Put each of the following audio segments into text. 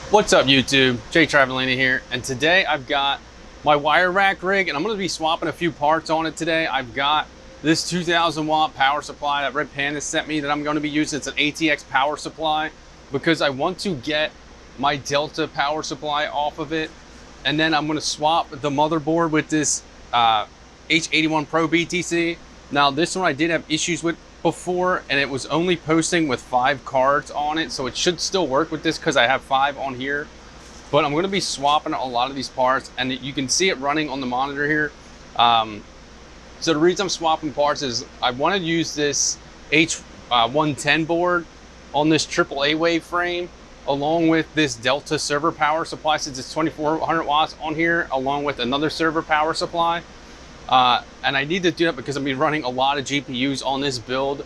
What's up YouTube? Jay Travelini here, and today I've got my wire rack rig and I'm going to be swapping a few parts on it today. I've got this 2000 watt power supply that Red Panda sent me that I'm going to be using. It's an ATX power supply because I want to get my Delta power supply off of it, and then I'm going to swap the motherboard with this H81 Pro BTC. Now this one I did have issues with before, and it was only posting with 5 cards on it, so it should still work with this because I have 5 on here. But I'm going to be swapping a lot of these parts, and you can see it running on the monitor here. So the reason I'm swapping parts is I want to use this H110 board on this AAAwave frame along with this Delta server power supply, since it's 2400 watts on here, along with another server power supply. And I need to do that because I'm gonna be running a lot of GPUs on this build,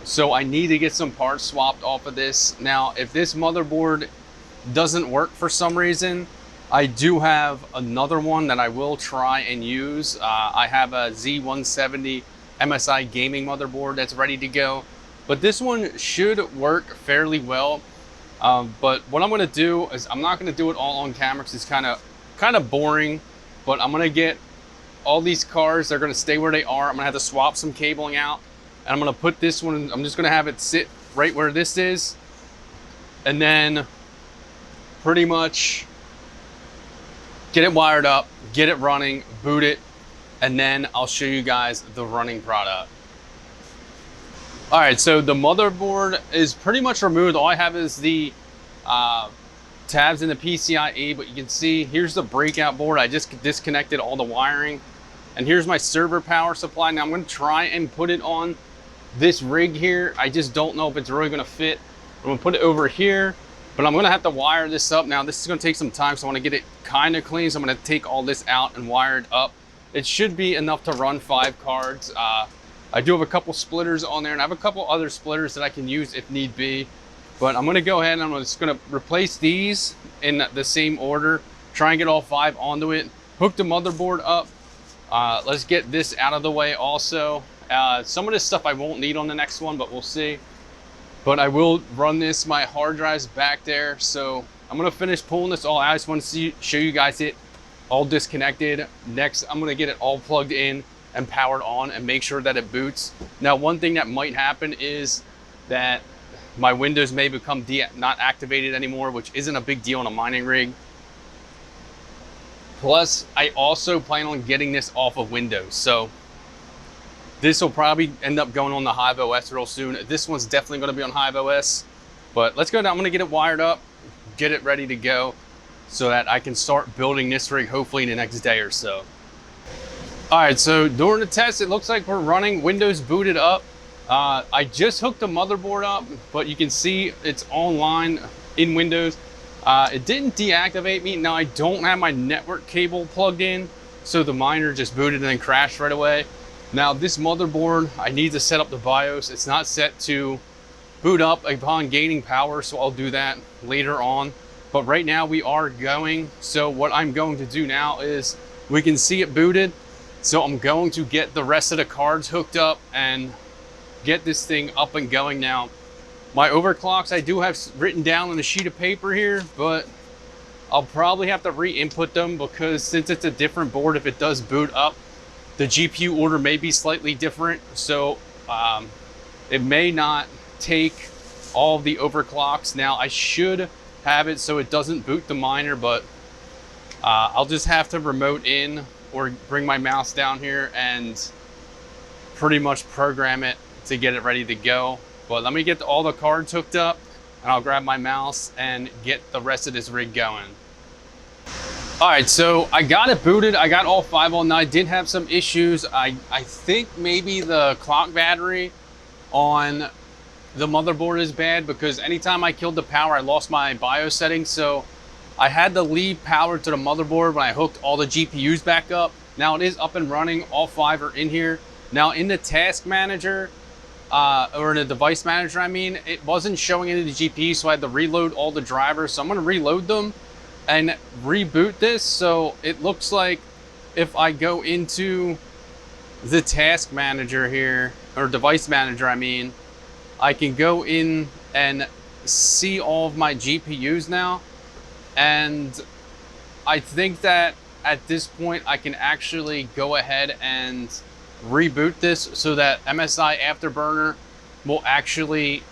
so I need to get some parts swapped off of this. Now, if this motherboard doesn't work for some reason, I do have another one that I will try and use. I have a Z170 MSI gaming motherboard that's ready to go, but this one should work fairly well. But what I'm gonna do is I'm not gonna do it all on camera because it's kind of boring, but I'm gonna get all these cards, they're gonna stay where they are. I'm gonna have to swap some cabling out, and I'm gonna put this one, I'm just gonna have it sit right where this is, and then pretty much get it wired up, get it running, boot it, and then I'll show you guys the running product. All right, so the motherboard is pretty much removed. All I have is the tabs in the PCIe, but you can see here's the breakout board. I just disconnected all the wiring. And here's my server power supply. Now I'm gonna try and put it on this rig here. I just don't know if it's really gonna fit. I'm gonna put it over here, but I'm gonna have to wire this up. Now this is gonna take some time, so I wanna get it kind of clean. So I'm gonna take all this out and wire it up. It should be enough to run 5 cards. I do have a couple splitters on there, and I have a couple other splitters that I can use if need be. But I'm gonna go ahead and I'm just gonna replace these in the same order, try and get all 5 onto it, hook the motherboard up. Let's get this out of the way also. Some of this stuff I won't need on the next one, but we'll see. But I will run this, my hard drive's back there, so I'm gonna finish pulling this all out. I just want to show you guys it all disconnected. Next, I'm gonna get it all plugged in and powered on and make sure that it boots. Now, one thing that might happen is that my Windows may become not activated anymore, which isn't a big deal on a mining rig. Plus, I also plan on getting this off of Windows, so this will probably end up going on the Hive OS real soon. This one's definitely going to be on Hive OS, but let's go down. I'm going to get it wired up, get it ready to go, so that I can start building this rig hopefully in the next day or so. All right, so during the test, it looks like we're running Windows booted up. I just hooked the motherboard up, but you can see it's online in Windows. It didn't deactivate me. Now, I don't have my network cable plugged in, so the miner just booted and then crashed right away. Now, this motherboard, I need to set up the BIOS. It's not set to boot up upon gaining power, so I'll do that later on. But right now we are going. So what I'm going to do now is, we can see it booted. So I'm going to get the rest of the cards hooked up and get this thing up and going now. My overclocks I do have written down on a sheet of paper here, but I'll probably have to re-input them because since it's a different board, if it does boot up, the GPU order may be slightly different. So it may not take all the overclocks. Now, I should have it so it doesn't boot the miner, but I'll just have to remote in or bring my mouse down here and pretty much program it to get it ready to go. But let me get all the cards hooked up, and I'll grab my mouse and get the rest of this rig going. All right, so I got it booted. I got all 5 on. Now, I did have some issues. I think maybe the clock battery on the motherboard is bad, because anytime I killed the power, I lost my BIOS settings. So I had to leave power to the motherboard when I hooked all the GPUs back up. Now it is up and running. All 5 are in here. Now, in the task manager, or in the device manager, I mean, it wasn't showing any of the GPU, so I had to reload all the drivers. So I'm gonna reload them and reboot this. So it looks like if I go into the task manager here, or device manager, I mean, I can go in and see all of my GPUs now. And I think that at this point I can actually go ahead and reboot this so that MSI Afterburner will actually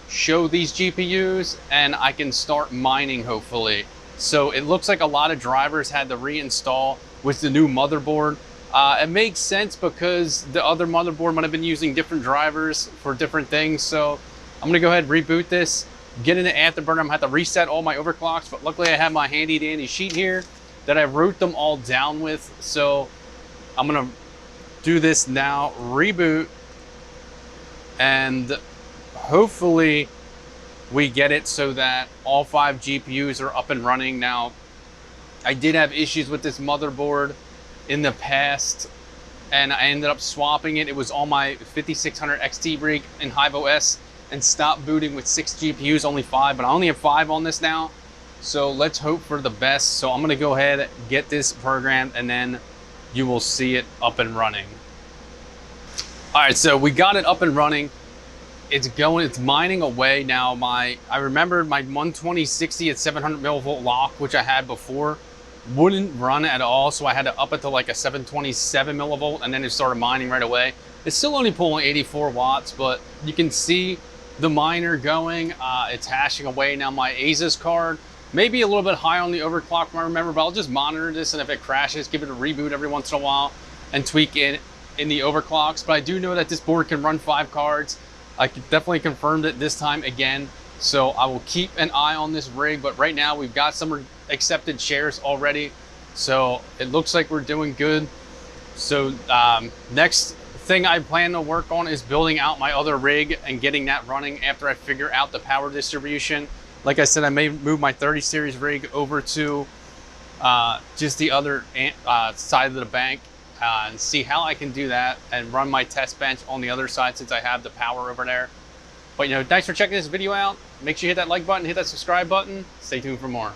show these GPUs and I can start mining hopefully. So it looks like a lot of drivers had to reinstall with the new motherboard. It makes sense because the other motherboard might have been using different drivers for different things. So I'm gonna go ahead and reboot this, get into Afterburner. I'm gonna have to reset all my overclocks, but luckily I have my handy dandy sheet here that I wrote them all down with. So I'm gonna do this now, reboot, and hopefully we get it so that all 5 GPUs are up and running. Now, I did have issues with this motherboard in the past, and I ended up swapping it. It was on my 5600 XT rig in HiveOS and stopped booting with 6 GPUs, only 5, but I only have 5 on this now. So let's hope for the best. So I'm gonna go ahead, get this programmed, and then you will see it up and running. All right, so we got it up and running. It's mining away now. I remembered my 12060 at 700 millivolt lock, which I had before, wouldn't run at all. So I had to up it to like a 727 millivolt, and then it started mining right away. It's still only pulling 84 watts, but you can see the miner going. It's hashing away. Now my Asus card, maybe a little bit high on the overclock, I remember, but I'll just monitor this, and if it crashes, give it a reboot every once in a while and tweak it in the overclocks. But I do know that this board can run 5 cards. I definitely confirmed it this time again. So I will keep an eye on this rig, but right now we've got some accepted shares already. So it looks like we're doing good. So next thing I plan to work on is building out my other rig and getting that running after I figure out the power distribution. Like I said, I may move my 30 series rig over to just the other side of the bank and see how I can do that and run my test bench on the other side since I have the power over there. But thanks for checking this video out. Make sure you hit that like button, hit that subscribe button. Stay tuned for more.